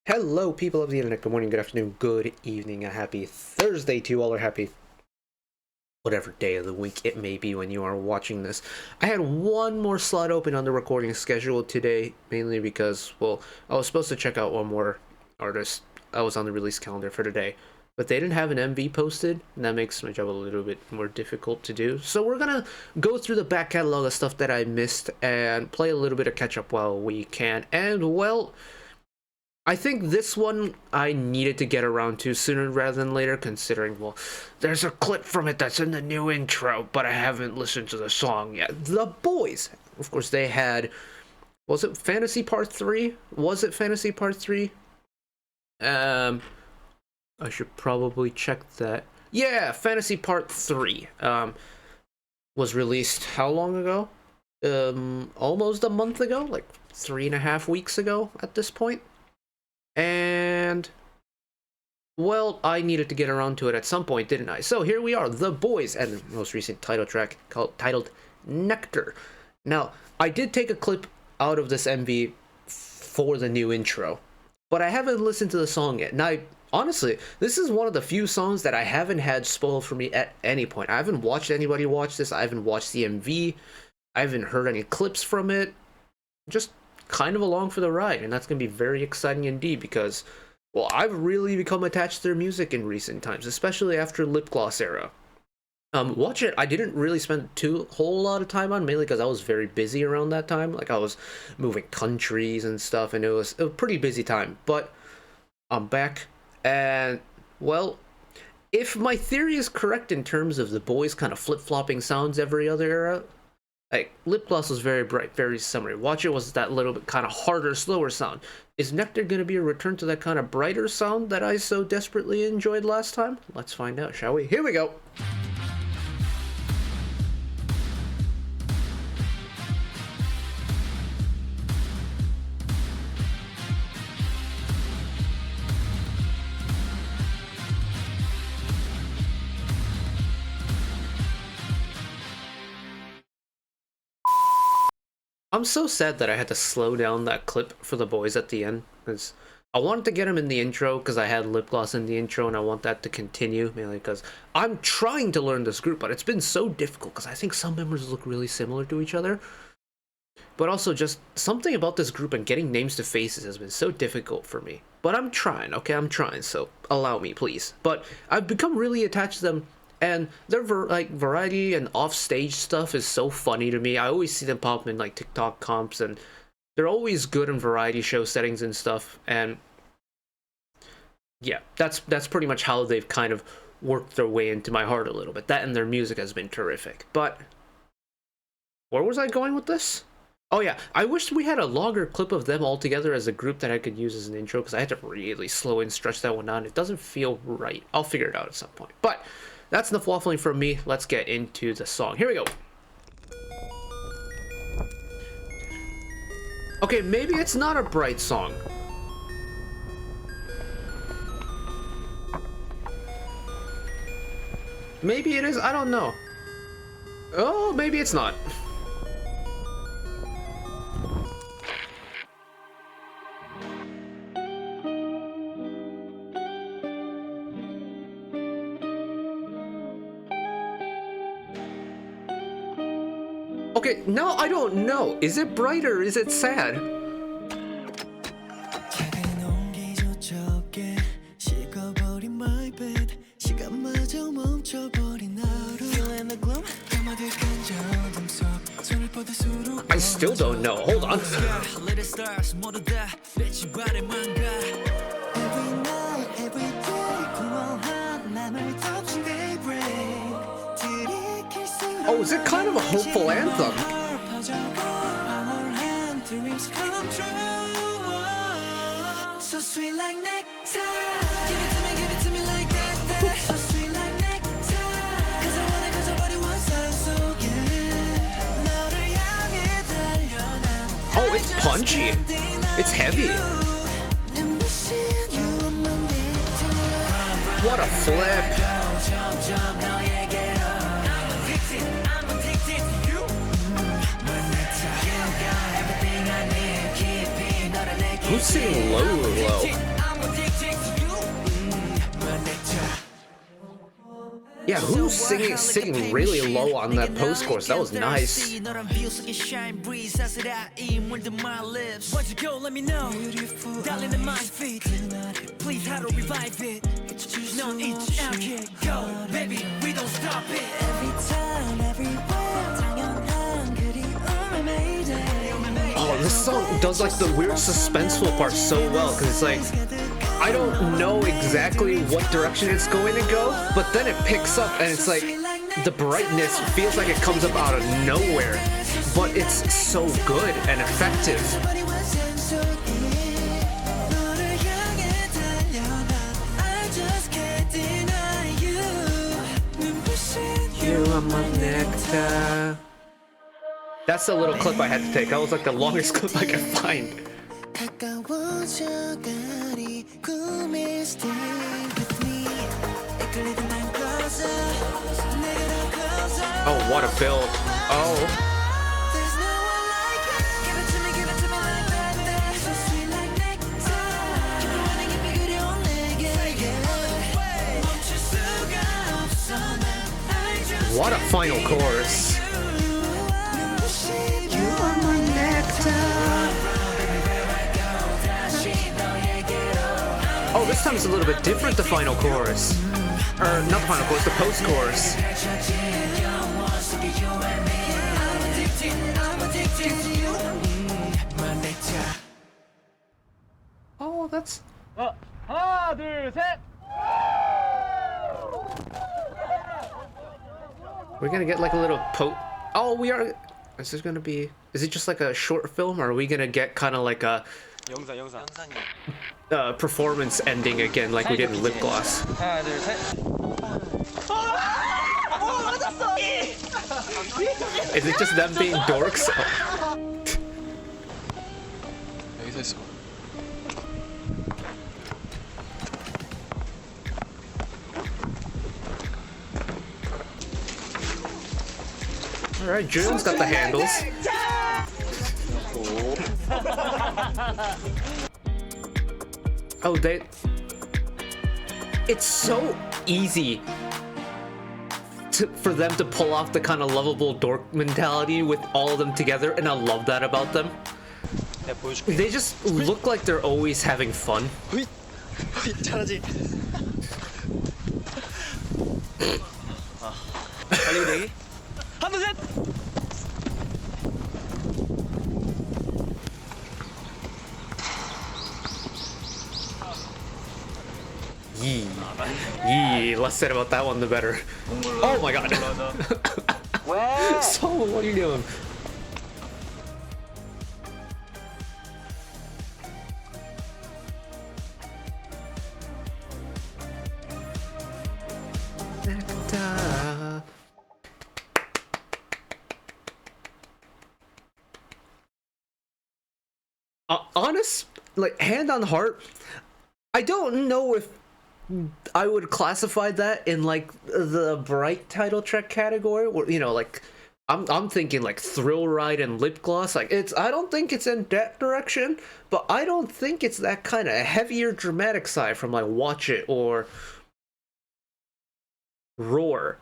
Hello, people of the internet. Good morning, good afternoon, good evening, a happy Thursday to you all, or happy whatever day of the week it may be when you are watching this. I had one more slot open on the recording schedule today, mainly because, well, I was supposed to check out one more artist. I was on the release calendar for today, but they didn't have an MV posted, and that makes my job a little bit more difficult to do. So we're gonna go through the back catalog of stuff that I missed and play a little bit of catch up while we can. And, well, I think this one I needed to get around to sooner rather than later, considering, well, there's a clip from it that's in the new intro, but I haven't listened to the song yet. The BOYZ. Of course, they had, was it Fantasy Part 3? Was it Fantasy Part 3? I should probably check that. Yeah, Fantasy Part 3. Was released how long ago? Almost a month ago? Like 3.5 weeks ago at this point. And, well, I needed to get around to it at some point, didn't I? So here we are, The BOYZ, and the most recent title track titled Nectar. Now, I did take a clip out of this MV for the new intro, but I haven't listened to the song yet. Now, honestly, this is one of the few songs that I haven't had spoiled for me at any point. I haven't watched anybody watch this. I haven't watched the MV. I haven't heard any clips from it. Just kind of along for the ride, and that's going to be very exciting indeed because, well, I've really become attached to their music in recent times, especially after Lip Gloss era. Watch It, I didn't really spend whole lot of time on, mainly because I was very busy around that time. Like, I was moving countries and stuff, and it was a pretty busy time, but I'm back, and, well, if my theory is correct in terms of the BOYZ kind of flip-flopping sounds every other era, like, Lip Gloss was very bright, very summery. Watch It was that little bit kind of harder, slower sound. Is Nectar going to be a return to that kind of brighter sound that I so desperately enjoyed last time? Let's find out, shall we? Here we go! I'm so sad that I had to slow down that clip for the BOYZ at the end, because I wanted to get him in the intro because I had Lip Gloss in the intro and I want that to continue, mainly because I'm trying to learn this group, but it's been so difficult because I think some members look really similar to each other. But also just something about this group and getting names to faces has been so difficult for me. But I'm trying, okay? I'm trying, so allow me, please. But I've become really attached to them. And their variety and off-stage stuff is so funny to me. I always see them pop in like TikTok comps, and they're always good in variety show settings and stuff. And yeah, that's pretty much how they've kind of worked their way into my heart a little bit. That and their music has been terrific. But where was I going with this? Oh yeah, I wish we had a longer clip of them all together as a group that I could use as an intro, because I had to really slow and stretch that one out. It doesn't feel right. I'll figure it out at some point. But that's enough waffling from me. Let's get into the song. Here we go. Okay, maybe it's not a bright song. Maybe it is. I don't know. Oh, maybe it's not. Okay, now I don't know. Is it bright or is it sad? I still don't know. Hold on. Oh, is it kind of a hopeful anthem? So sweet like nectar. Give it to me like that. So sweet like nectar. 'Cause I want it 'cause your body wants so yeah. Oh, it's punchy. It's heavy. What a flip. Who's singing low or low? Yeah, who's singing really low on that post chorus? That was nice. Please how to revive it. No each out here go, baby, we don't stop it. Every time, everywhere, 당연한 그리움을 mayday. Oh, this song does like the weird suspenseful part so well, because it's like, I don't know exactly what direction it's going to go, but then it picks up and it's like, the brightness feels like it comes up out of nowhere, but it's so good and effective. You are my nectar. That's the little clip I had to take. That was like the longest clip I could find. Oh, what a build. Oh. What a final chorus. You are my nectar. Oh, this time it's a little bit different, the final chorus. Or, not the final chorus, the post-chorus. Oh, that's... 하나, 둘, 셋! We're gonna get like a little Oh, we are... Is this gonna be... Is it just like a short film, or are we gonna get kind of like a... 영상. performance ending again, like we did in Lip Gloss? 하나, 둘, 셋! Is it just them being dorks? 여기서 있어. Alright, June's got the handles. Oh, it's so easy for them to pull off the kind of lovable dork mentality with all of them together, and I love that about them. They just look like they're always having fun. 잘하지. 달리기 대기. 하나, 둘, 셋. Yee, less said about that one, the better. Oh my god. So, what are you doing? Nectar. Honest, like, hand on heart, I don't know if I would classify that in like the bright title track category, or you know, like I'm thinking like Thrill Ride and Lip Gloss. Like I don't think it's in that direction, but I don't think it's that kind of heavier dramatic side from like Watch It or Roar.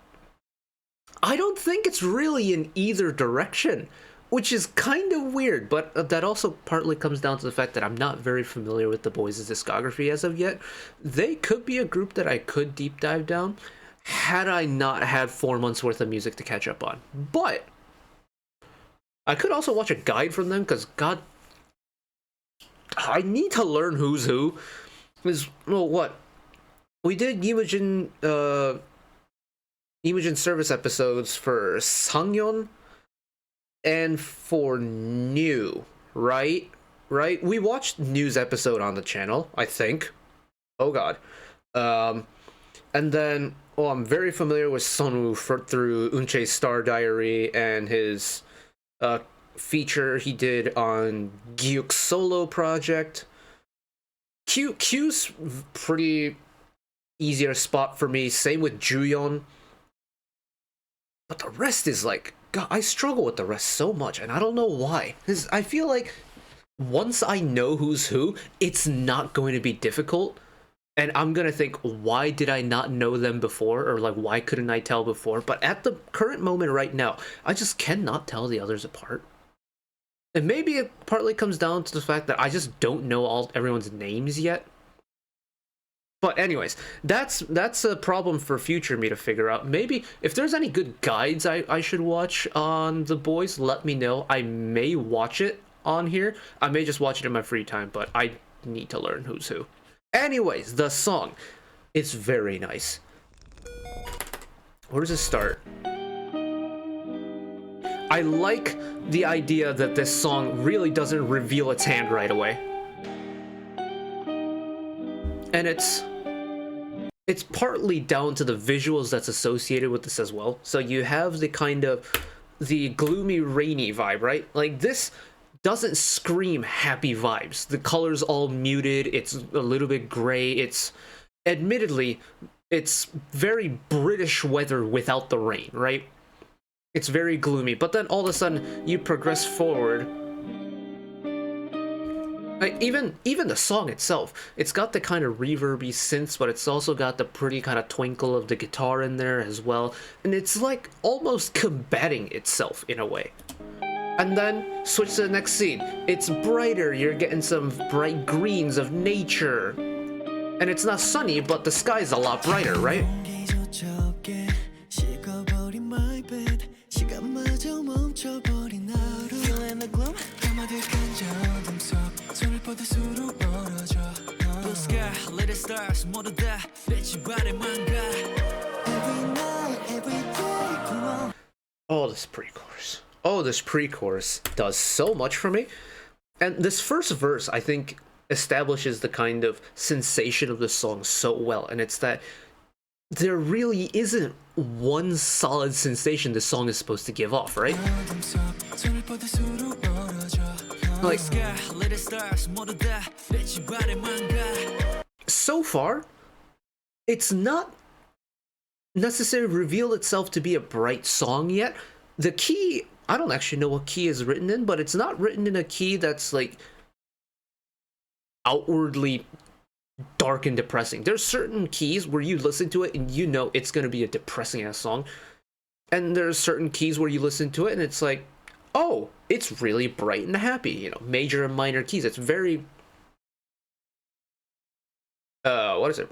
I don't think it's really in either direction, which is kind of weird, but that also partly comes down to the fact that I'm not very familiar with the BOYZ discography as of yet. They could be a group that I could deep dive down had I not had 4 months worth of music to catch up on. But I could also watch a guide from them, because God, I need to learn who's who. Because, well, what? We did Imogen service episodes for Sangyeon and for New, right? We watched New's episode on the channel, I think. Oh god. And then, well, I'm very familiar with Sunwoo through Unche's Star Diary and his feature he did on Gyuk's solo project. Q's pretty easier spot for me, same with Juyeon. But the rest is like, God, I struggle with the rest so much, and I don't know why. Because I feel like once I know who's who, it's not going to be difficult. And I'm gonna think, why did I not know them before? Or like, why couldn't I tell before? But at the current moment right now, I just cannot tell the others apart. And maybe it partly comes down to the fact that I just don't know everyone's names yet. But anyways, that's a problem for future me to figure out. Maybe if there's any good guides I should watch on the boys, let me know. I may watch it on here. I may just watch it in my free time, but I need to learn who's who. Anyways, the song. It's very nice. Where does it start? I like the idea that this song really doesn't reveal its hand right away. And it's partly down to the visuals that's associated with this as well. So you have the kind of the gloomy, rainy vibe, right? Like this doesn't scream happy vibes. The color's all muted. It's a little bit gray. It's admittedly, it's very British weather without the rain, right? It's very gloomy, but then all of a sudden you progress forward. Like even the song itself, it's got the kind of reverby synths, but it's also got the pretty kind of twinkle of the guitar in there as well. And it's like almost combating itself in a way. And then switch to the next scene. It's brighter, you're getting some bright greens of nature. And it's not sunny, but the sky's a lot brighter, right? Oh, this pre-chorus. Oh, this pre-chorus does so much for me. And this first verse, I think, establishes the kind of sensation of the song so well. And it's that there really isn't one solid sensation the song is supposed to give off, right? Like, so far, it's not necessarily revealed itself to be a bright song yet. The key, I don't actually know what key is written in, but it's not written in a key that's like outwardly dark and depressing. There's certain keys where you listen to it and you know it's going to be a depressing ass song. And there's certain keys where you listen to it and it's like, oh, it's really bright and happy, you know, major and minor keys. It's very, what is it?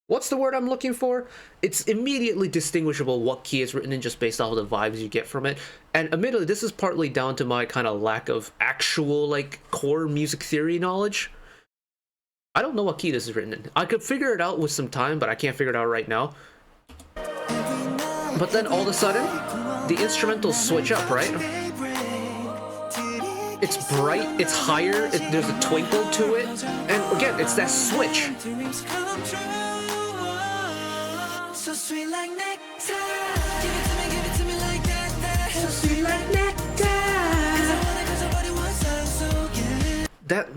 What's the word I'm looking for? It's immediately distinguishable what key is written in just based off of the vibes you get from it. And admittedly, this is partly down to my kind of lack of actual, like, core music theory knowledge. I don't know what key this is written in. I could figure it out with some time, but I can't figure it out right now. But then all of a sudden, the instrumentals switch up, right? It's bright, it's higher, there's a twinkle to it, and again, it's that switch. So sweet like nectar. Give it to me like that. So sweet like nectar. 'Cause I wanna what's up, so yeah. That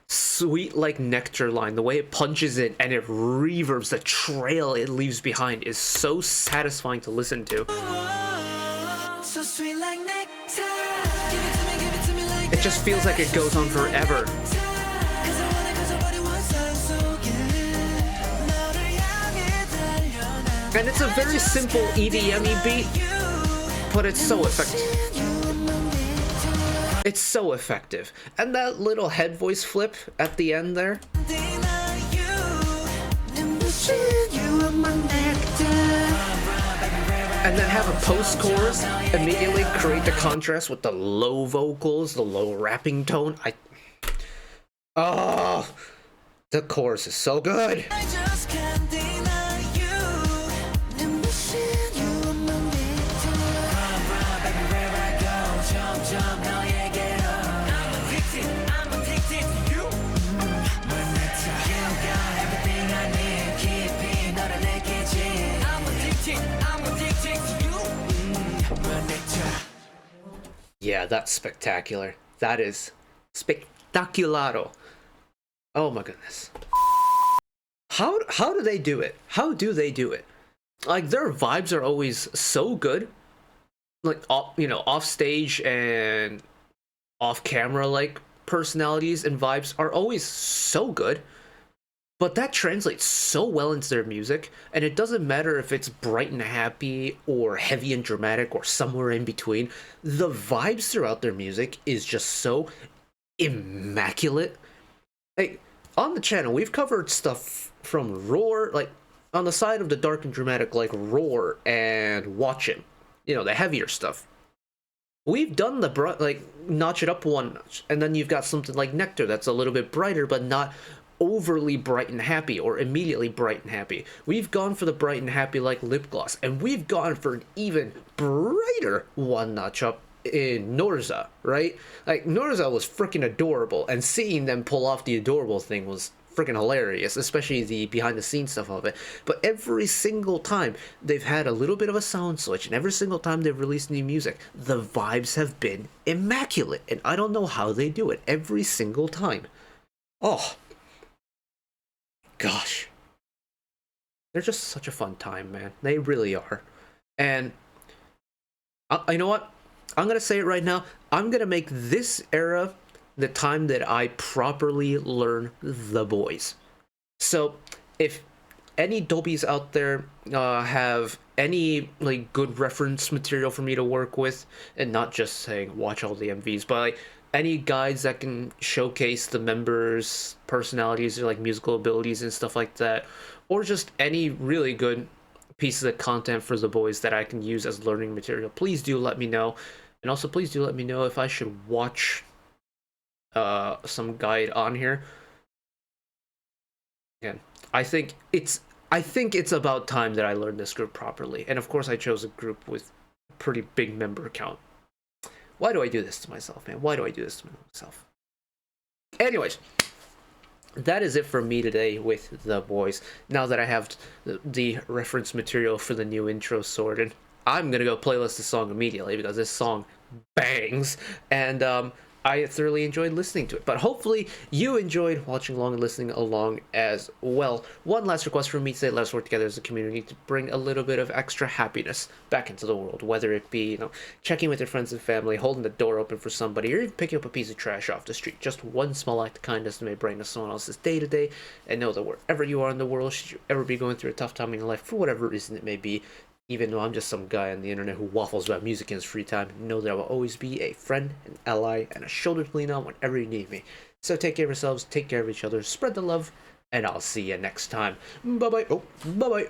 sweet like nectar line, the way it punches in and it reverbs, the trail it leaves behind is so satisfying to listen to. So sweet like nectar. Give it to me like It just feels like it goes on forever. And it's a very simple EDM-y beat, but it's so effective. It's so effective. And that little head voice flip at the end there. And then have a post-chorus immediately create the contrast with the low vocals, the low rapping tone. Oh, the chorus is so good. I just can't deny you. You are my nectar. Baby, where I go, jump, 너에게로. I'm addicted to you. My nectar. You got everything I need. 깊이 너를 느끼지. I'm addicted to you. My nectar. Yeah, that's spectacular. That is spectacularo. Oh my goodness. How do they do it? How do they do it? Like, their vibes are always so good. Like, off stage and off camera, like, personalities and vibes are always so good. But that translates so well into their music, and it doesn't matter if it's bright and happy or heavy and dramatic or somewhere in between. The vibes throughout their music is just so immaculate. Like, on the channel, we've covered stuff from Roar, like, on the side of the dark and dramatic, like Roar and Watchin', you know, the heavier stuff. We've done the like notch it up one notch, and then you've got something like Nectar that's a little bit brighter, but not overly bright and happy or immediately bright and happy. We've gone for the bright and happy like Lip Gloss, and we've gone for an even brighter one notch up in Norza, right? Like, Norza was freaking adorable, and seeing them pull off the adorable thing was freaking hilarious, especially the behind the scenes stuff of it. But every single time they've had a little bit of a sound switch, and every single time they've released new music, the vibes have been immaculate, and I don't know how they do it every single time. Oh gosh, they're just such a fun time, man. They really are. And you know what, I'm gonna say it right now, I'm gonna make this era the time that I properly learn the boys. So if any dobies out there have any like good reference material for me to work with, and not just saying watch all the MVs, but like any guides that can showcase the members' personalities or like musical abilities and stuff like that, or just any really good pieces of content for the boys that I can use as learning material, please do let me know. And also please do let me know if I should watch some guide on here. Again, I think it's about time that I learned this group properly. And of course I chose a group with pretty big member count. Why do I do this to myself, man? Why do I do this to myself? Anyways, that is it for me today with the boys. Now that I have the reference material for the new intro sorted, I'm gonna go playlist the song immediately because this song bangs, and I thoroughly enjoyed listening to it. But hopefully you enjoyed watching along and listening along as well. One last request from me today: let's work together as a community to bring a little bit of extra happiness back into the world, whether it be, you know, checking with your friends and family, holding the door open for somebody, or even picking up a piece of trash off the street. Just one small act of kindness may brighten someone else's day to day. And know that wherever you are in the world, should you ever be going through a tough time in your life, for whatever reason it may be, even though I'm just some guy on the internet who waffles about music in his free time, know that I will always be a friend, an ally, and a shoulder to lean on whenever you need me. So take care of yourselves, take care of each other, spread the love, and I'll see you next time. Bye-bye. Oh, bye-bye.